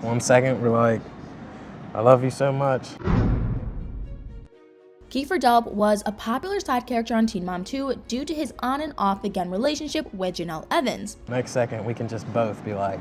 1 second we're like, I love you so much. Kieffer Delp was a popular side character on Teen Mom 2 due to his on and off again relationship with Jenelle Evans. Next second we can just both be like,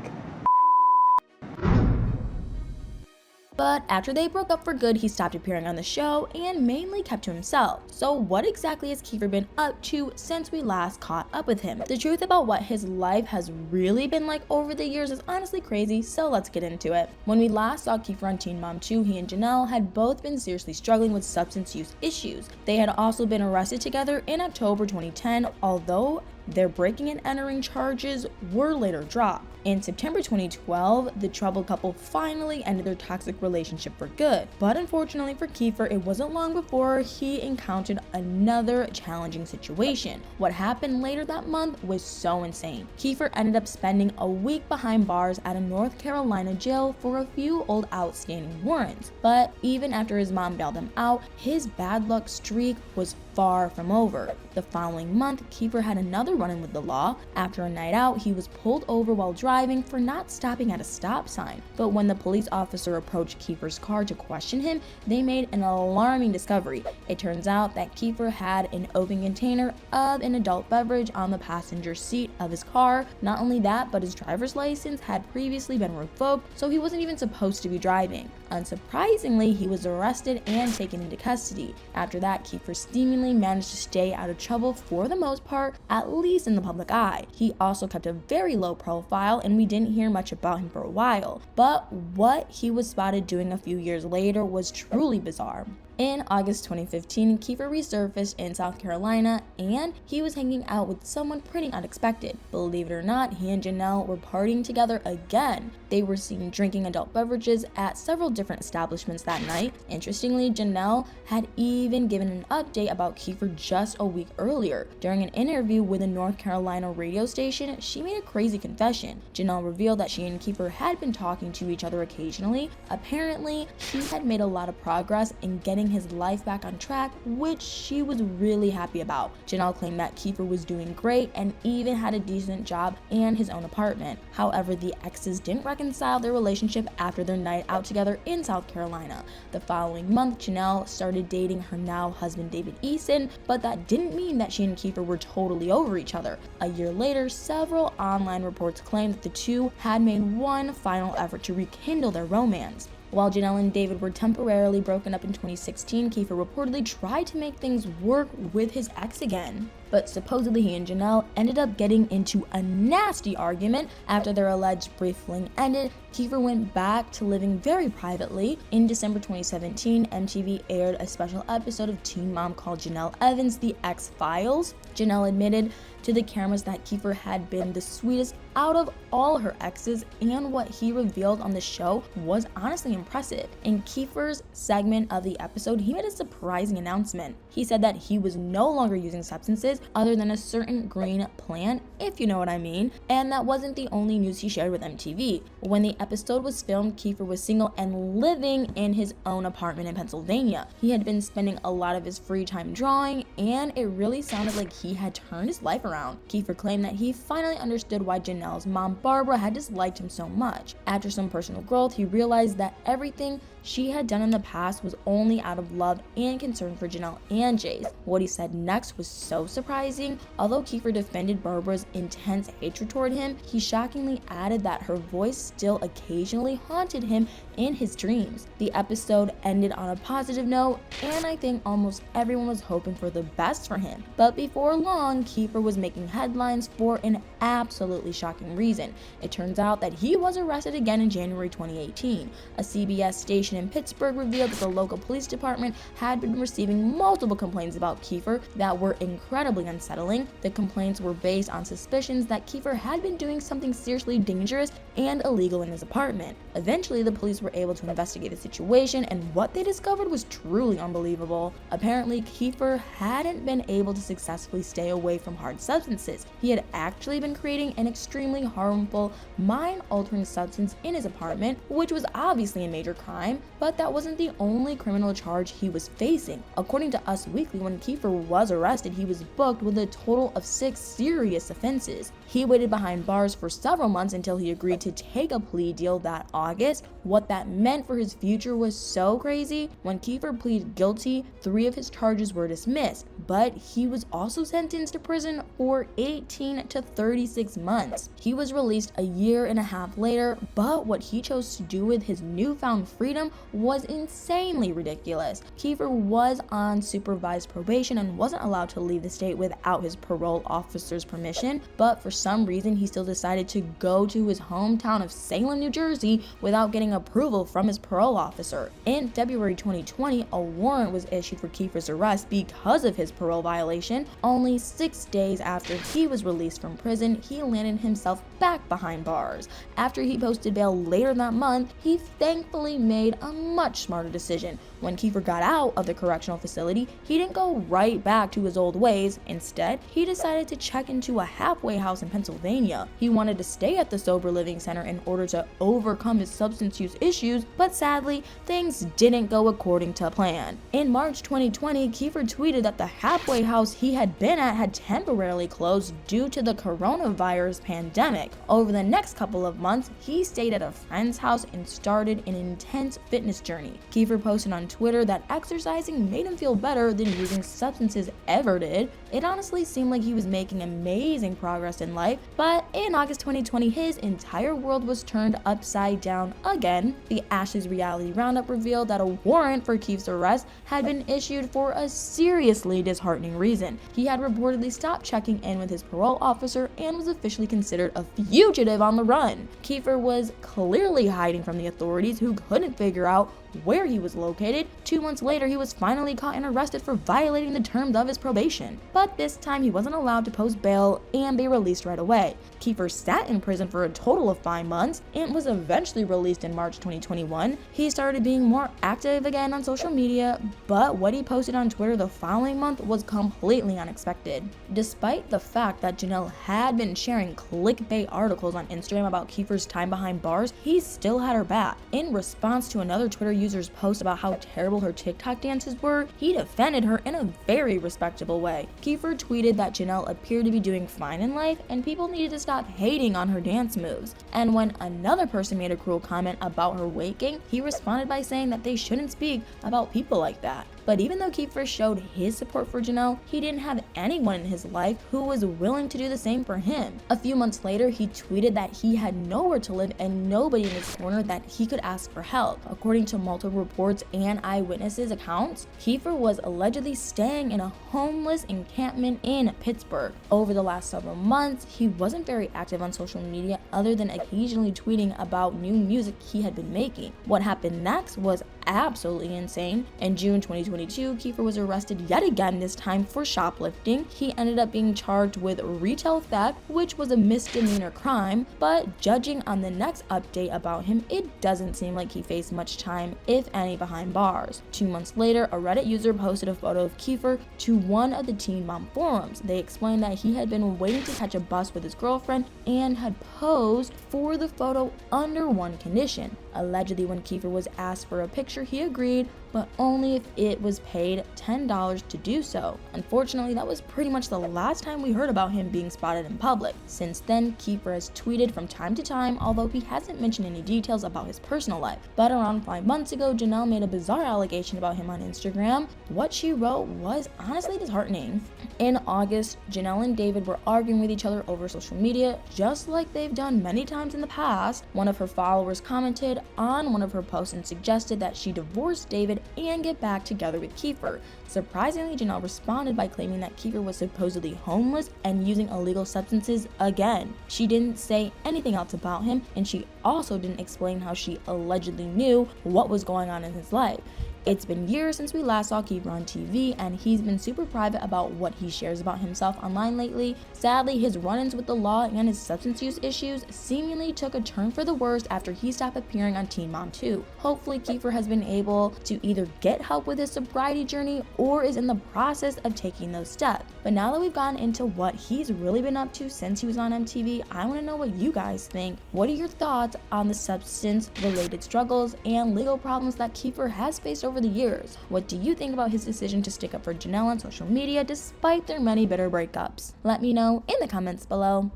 But after they broke up for good, he stopped appearing on the show and mainly kept to himself. So what exactly has Kieffer been up to since we last caught up with him? The truth about what his life has really been like over the years is honestly crazy, so let's get into it. When we last saw Kieffer on Teen Mom 2, he and Jenelle had both been seriously struggling with substance use issues. They had also been arrested together in October 2010, although their breaking and entering charges were later dropped. In September 2012, the troubled couple finally ended their toxic relationship for good. But unfortunately for Kieffer, it wasn't long before he encountered another challenging situation. What happened later that month was so insane. Kieffer ended up spending a week behind bars at a North Carolina jail for a few old outstanding warrants. But even after his mom bailed him out, his bad luck streak was far from over. The following month, Kieffer had another run-in with the law. After a night out, he was pulled over while driving for not stopping at a stop sign. But when the police officer approached Kieffer's car to question him, they made an alarming discovery. It turns out that Kieffer had an open container of an adult beverage on the passenger seat of his car. Not only that, but his driver's license had previously been revoked, so he wasn't even supposed to be driving. Unsurprisingly, he was arrested and taken into custody. After that, Kieffer seemingly managed to stay out of trouble for the most part, at least in the public eye. He also kept a very low profile and we didn't hear much about him for a while. But what he was spotted doing a few years later was truly bizarre. In August 2015, Kieffer resurfaced in South Carolina and he was hanging out with someone pretty unexpected. Believe it or not, he and Jenelle were partying together again. They were seen drinking adult beverages at several different establishments that night. Interestingly, Jenelle had even given an update about Kieffer just a week earlier. During an interview with a North Carolina radio station, she made a crazy confession. Jenelle revealed that she and Kieffer had been talking to each other occasionally. Apparently, she had made a lot of progress in getting his life back on track, which she was really happy about. Jenelle claimed that Kieffer was doing great and even had a decent job and his own apartment. However, the exes didn't reconcile their relationship after their night out together in South Carolina. The following month, Jenelle started dating her now husband David Eason, but that didn't mean that she and Kieffer were totally over each other. A year later, several online reports claimed that the two had made one final effort to rekindle their romance. While Jenelle and David were temporarily broken up in 2016, Kieffer reportedly tried to make things work with his ex again. But supposedly he and Jenelle ended up getting into a nasty argument. After their alleged brief fling ended, Kieffer went back to living very privately. In December 2017, MTV aired a special episode of Teen Mom called Jenelle Evans: The X-Files. Jenelle admitted to the cameras that Kieffer had been the sweetest out of all her exes, and what he revealed on the show was honestly impressive. In Kieffer's segment of the episode, he made a surprising announcement. He said that he was no longer using substances other than a certain green plant, if you know what I mean, and that wasn't the only news he shared with MTV. When the episode was filmed, Kieffer was single and living in his own apartment in Pennsylvania. He had been spending a lot of his free time drawing, and it really sounded like he had turned his life around. Kieffer claimed that he finally understood why Jenelle's mom Barbara had disliked him so much. After some personal growth, he realized that everything she had done in the past was only out of love and concern for Jenelle and Jace. What he said next was so surprising. Although Kieffer defended Barbara's intense hatred toward him, he shockingly added that her voice still occasionally haunted him in his dreams. The episode ended on a positive note, and I think almost everyone was hoping for the best for him. But before long, Kieffer was making headlines for an absolutely shocking reason. It turns out that he was arrested again in January 2018. A CBS station in Pittsburgh revealed that the local police department had been receiving multiple complaints about Kieffer that were incredibly unsettling. The complaints were based on suspicions that Kieffer had been doing something seriously dangerous and illegal in his apartment. Eventually, the police were able to investigate the situation, and what they discovered was truly unbelievable. Apparently, Kieffer hadn't been able to successfully stay away from hard substances. He had actually been creating an extremely harmful, mind-altering substance in his apartment, which was obviously a major crime, but that wasn't the only criminal charge he was facing. According to Us Weekly, when Kieffer was arrested, he was booked with a total of 6 serious offenses. He waited behind bars for several months until he agreed to take a plea deal that August. What that meant for his future was so crazy. When Kieffer pleaded guilty, 3 of his charges were dismissed, but he was also sentenced to prison for 18 to 36 months. He was released a year and a half later, but what he chose to do with his newfound freedom was insanely ridiculous. Kieffer was on supervised probation and wasn't allowed to leave the state without his parole officer's permission, but for some reason he still decided to go to his hometown of Salem, New Jersey without getting approval from his parole officer. In February 2020, a warrant was issued for Kieffer's arrest because of his parole violation. Only 6 days after he was released from prison, he landed himself back behind bars. After he posted bail later that month, he thankfully made a much smarter decision. When Kieffer got out of the correctional facility, he didn't go right back to his old ways. Instead, he decided to check into a halfway house in Pennsylvania. He wanted to stay at the sober living center in order to overcome his substance use issues, but sadly, things didn't go according to plan. In March 2020, Kieffer tweeted that the halfway house he had been at had temporarily closed due to the coronavirus pandemic. Over the next couple of months, he stayed at a friend's house and started an intense fitness journey. Kieffer posted on Twitter that exercising made him feel better than using substances ever did. It honestly seemed like he was making amazing progress in life, but in August 2020, his entire world was turned upside down again. The Ashley's Reality Roundup revealed that a warrant for Kieff's arrest had been issued for a seriously disheartening reason. He had reportedly stopped checking in with his parole officer and was officially considered a fugitive on the run. Kieffer was clearly hiding from the authorities, who couldn't figure out where he was located. 2 months later, he was finally caught and arrested for violating the terms of his probation. But this time, he wasn't allowed to post bail and be released right away. Kieffer sat in prison for a total of 5 months and was eventually released in March 2021. He started being more active again on social media, but what he posted on Twitter the following month was completely unexpected. Despite the fact that Jenelle had been sharing clickbait articles on Instagram about Kieffer's time behind bars, he still had her back. In response to another Twitter user's post about how terrible her TikTok dances were, he defended her in a very respectable way. Kieffer tweeted that Jenelle appeared to be doing fine in life and people needed to stop hating on her dance moves. And when another person made a cruel comment about her weight gain, he responded by saying that they shouldn't speak about people like that. But even though Kieffer showed his support for Jenelle, he didn't have anyone in his life who was willing to do the same for him. A few months later, he tweeted that he had nowhere to live and nobody in his corner that he could ask for help. According to multiple reports and eyewitnesses' accounts, Kieffer was allegedly staying in a homeless encampment in Pittsburgh. Over the last several months, he wasn't very active on social media other than occasionally tweeting about new music he had been making. What happened next was absolutely insane. In June 2022, Kieffer was arrested yet again, this time for shoplifting. He ended up being charged with retail theft, which was a misdemeanor crime, but judging on the next update about him, it doesn't seem like he faced much time, if any, behind bars. 2 months later, a Reddit user posted a photo of Kieffer to one of the Teen Mom forums. They explained that he had been waiting to catch a bus with his girlfriend and had posed for the photo under one condition. Allegedly, when Kieffer was asked for a picture, he agreed, but only if it was paid $10 to do so. Unfortunately, that was pretty much the last time we heard about him being spotted in public. Since then, Kieffer has tweeted from time to time, although he hasn't mentioned any details about his personal life. But around 5 months ago, Jenelle made a bizarre allegation about him on Instagram. What she wrote was honestly disheartening. In August, Jenelle and David were arguing with each other over social media, just like they've done many times in the past. One of her followers commented on one of her posts and suggested that she divorce David and get back together with Kieffer. Surprisingly, Jenelle responded by claiming that Kieffer was supposedly homeless and using illegal substances again. She didn't say anything else about him, and she also didn't explain how she allegedly knew what was going on in his life. It's been years since we last saw Kieffer on TV, and he's been super private about what he shares about himself online lately. Sadly, his run-ins with the law and his substance use issues seemingly took a turn for the worst after he stopped appearing on Teen Mom 2. Hopefully, Kieffer has been able to either get help with his sobriety journey or is in the process of taking those steps. But now that we've gotten into what he's really been up to since he was on MTV, I want to know what you guys think. What are your thoughts on the substance-related struggles and legal problems that Kieffer has faced over the years? What do you think about his decision to stick up for Jenelle on social media despite their many bitter breakups? Let me know in the comments below.